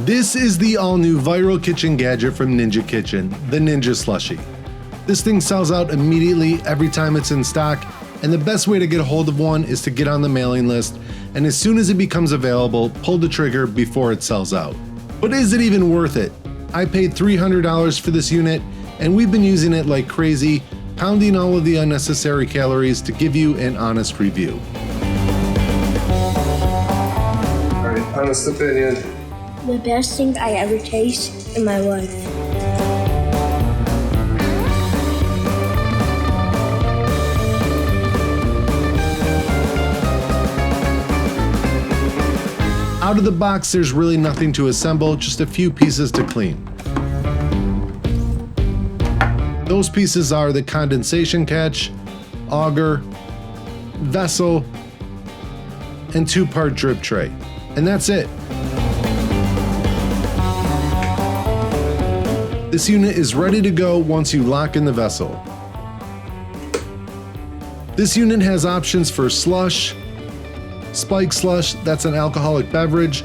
This is the all-new viral kitchen gadget from Ninja Kitchen, the Ninja Slushi. This thing sells out immediately every time it's in stock, and the best way to get a hold of one is to get on the mailing list, and as soon as it becomes available, pull the trigger before it sells out. But is it even worth it? I paid $300 for this unit, and we've been using it like crazy, pounding all of the unnecessary calories to give you an honest review. Alright, honest opinion. The best thing I ever tasted in my life. Out of the box, there's really nothing to assemble, just a few pieces to clean. Those pieces are the condensation catch, auger, vessel, and 2-part drip tray. And that's it. This unit is ready to go once you lock in the vessel. This unit has options for slush, spike slush, that's an alcoholic beverage,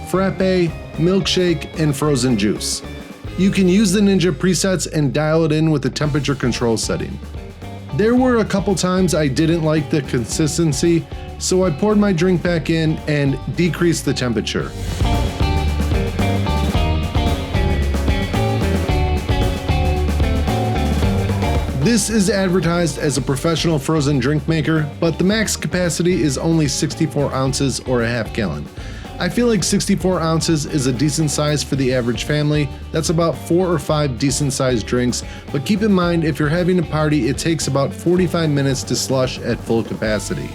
frappe, milkshake, and frozen juice. You can use the Ninja presets and dial it in with the temperature control setting. There were a couple times I didn't like the consistency, so I poured my drink back in and decreased the temperature. This is advertised as a professional frozen drink maker, but the max capacity is only 64 ounces or a half gallon. I feel like 64 ounces is a decent size for the average family. That's about 4 or 5 decent sized drinks, but keep in mind if you're having a party, it takes about 45 minutes to slush at full capacity.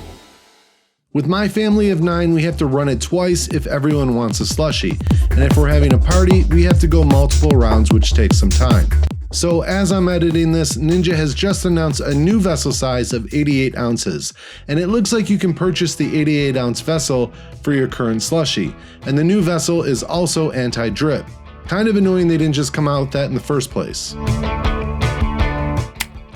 With my family of 9, we have to run it twice if everyone wants a slushie, and if we're having a party, we have to go multiple rounds, which takes some time. So as I'm editing this, Ninja has just announced a new vessel size of 88 ounces, and it looks like you can purchase the 88 ounce vessel for your current slushie, and the new vessel is also anti-drip. Kind of annoying they didn't just come out with that in the first place.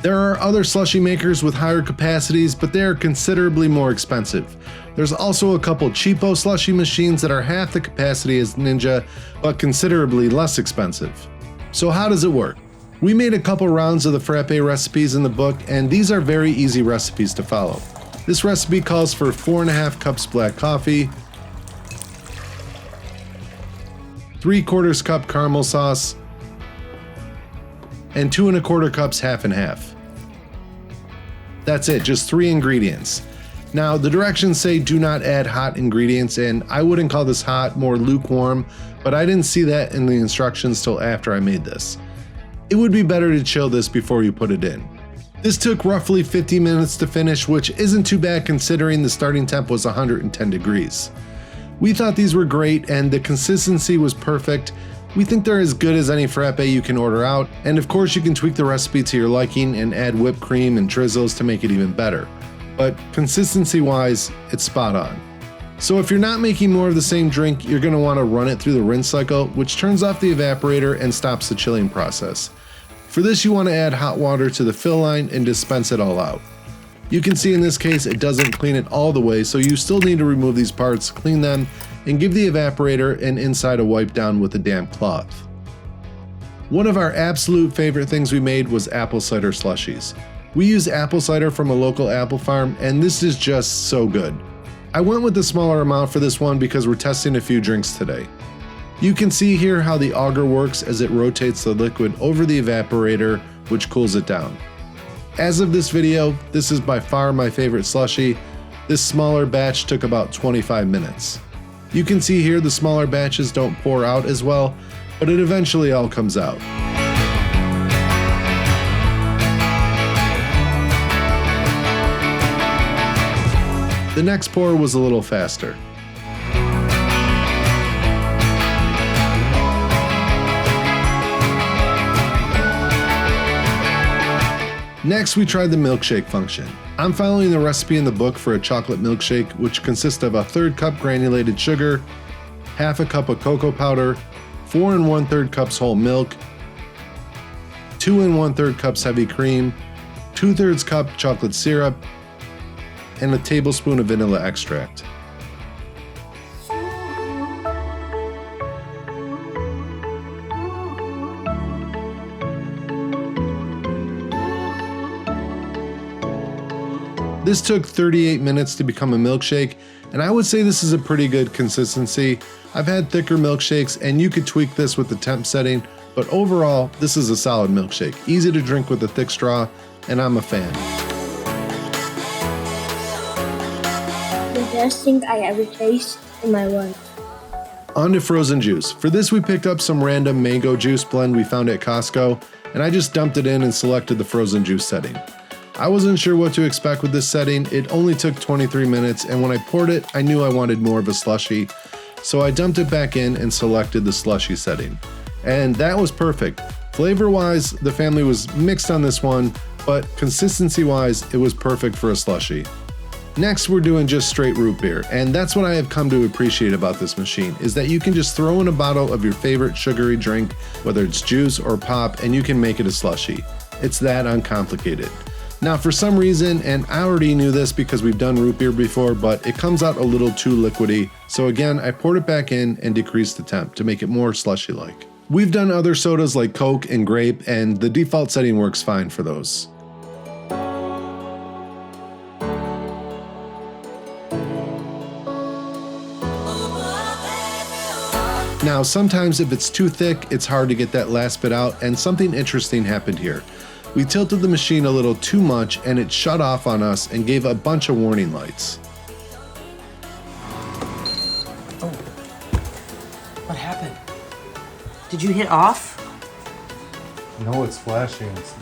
There are other slushie makers with higher capacities, but they are considerably more expensive. There's also a couple cheapo slushie machines that are half the capacity as Ninja, but considerably less expensive. So how does it work? We made a couple rounds of the frappe recipes in the book, and these are very easy recipes to follow. This recipe calls for 4.5 cups black coffee, 3/4 cup caramel sauce, and 2.25 cups half and half. That's it, just 3 ingredients. Now, the directions say do not add hot ingredients, and I wouldn't call this hot, more lukewarm, but I didn't see that in the instructions till after I made this. It would be better to chill this before you put it in. This took roughly 50 minutes to finish, which isn't too bad considering the starting temp was 110 degrees. We thought these were great and the consistency was perfect. We think they're as good as any frappe you can order out, and of course you can tweak the recipe to your liking and add whipped cream and drizzles to make it even better. But consistency wise, it's spot on. So if you're not making more of the same drink, you're going to want to run it through the rinse cycle, which turns off the evaporator and stops the chilling process. For this, you want to add hot water to the fill line and dispense it all out. You can see in this case it doesn't clean it all the way, so you still need to remove these parts, clean them, and give the evaporator and inside a wipe down with a damp cloth. One of our absolute favorite things we made was apple cider slushies. We use apple cider from a local apple farm, and this is just so good. I went with the smaller amount for this one because we're testing a few drinks today. You can see here how the auger works as it rotates the liquid over the evaporator, which cools it down. As of this video, this is by far my favorite slushie. This smaller batch took about 25 minutes. You can see here the smaller batches don't pour out as well, but it eventually all comes out. The next pour was a little faster. Next, we tried the milkshake function. I'm following the recipe in the book for a chocolate milkshake, which consists of a 1/3 cup granulated sugar, 1/2 cup of cocoa powder, 4 1/3 cups whole milk, 2 1/3 cups heavy cream, 2/3 cup chocolate syrup, and a tablespoon of vanilla extract. This took 38 minutes to become a milkshake, and I would say this is a pretty good consistency. I've had thicker milkshakes, and you could tweak this with the temp setting, but overall, this is a solid milkshake. Easy to drink with a thick straw, and I'm a fan. The best thing I ever tasted in my life. On to frozen juice. For this, we picked up some random mango juice blend we found at Costco, and I just dumped it in and selected the frozen juice setting. I wasn't sure what to expect with this setting. It only took 23 minutes, and when I poured it, I knew I wanted more of a slushie, so I dumped it back in and selected the slushy setting. And that was perfect. Flavor-wise, the family was mixed on this one, but consistency-wise, it was perfect for a slushie. Next, we're doing just straight root beer, and that's what I have come to appreciate about this machine, is that you can just throw in a bottle of your favorite sugary drink, whether it's juice or pop, and you can make it a slushie. It's that uncomplicated. Now, for some reason, and I already knew this because we've done root beer before, but it comes out a little too liquidy, so again, I poured it back in and decreased the temp to make it more slushy-like. We've done other sodas like Coke and grape, and the default setting works fine for those. Now, sometimes if it's too thick, it's hard to get that last bit out, and something interesting happened here. We tilted the machine a little too much, and it shut off on us and gave a bunch of warning lights. Oh, what happened? Did you hit off? No, it's flashing. It's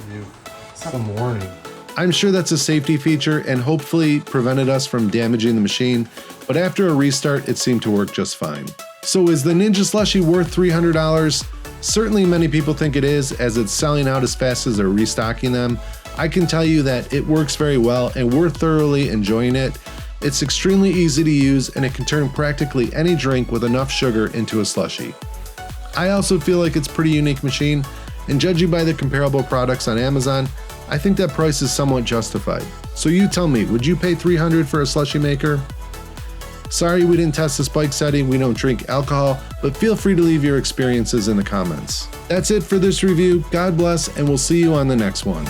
some warning. I'm sure that's a safety feature and hopefully prevented us from damaging the machine, but after a restart, it seemed to work just fine. So is the Ninja Slushi worth $300? Certainly many people think it is, as it's selling out as fast as they're restocking them. I can tell you that it works very well and we're thoroughly enjoying it. It's extremely easy to use and it can turn practically any drink with enough sugar into a slushie. I also feel like it's a pretty unique machine, and judging by the comparable products on Amazon, I think that price is somewhat justified. So you tell me, would you pay $300 for a slushie maker? Sorry we didn't test the spike setting, we don't drink alcohol, but feel free to leave your experiences in the comments. That's it for this review, God bless, and we'll see you on the next one.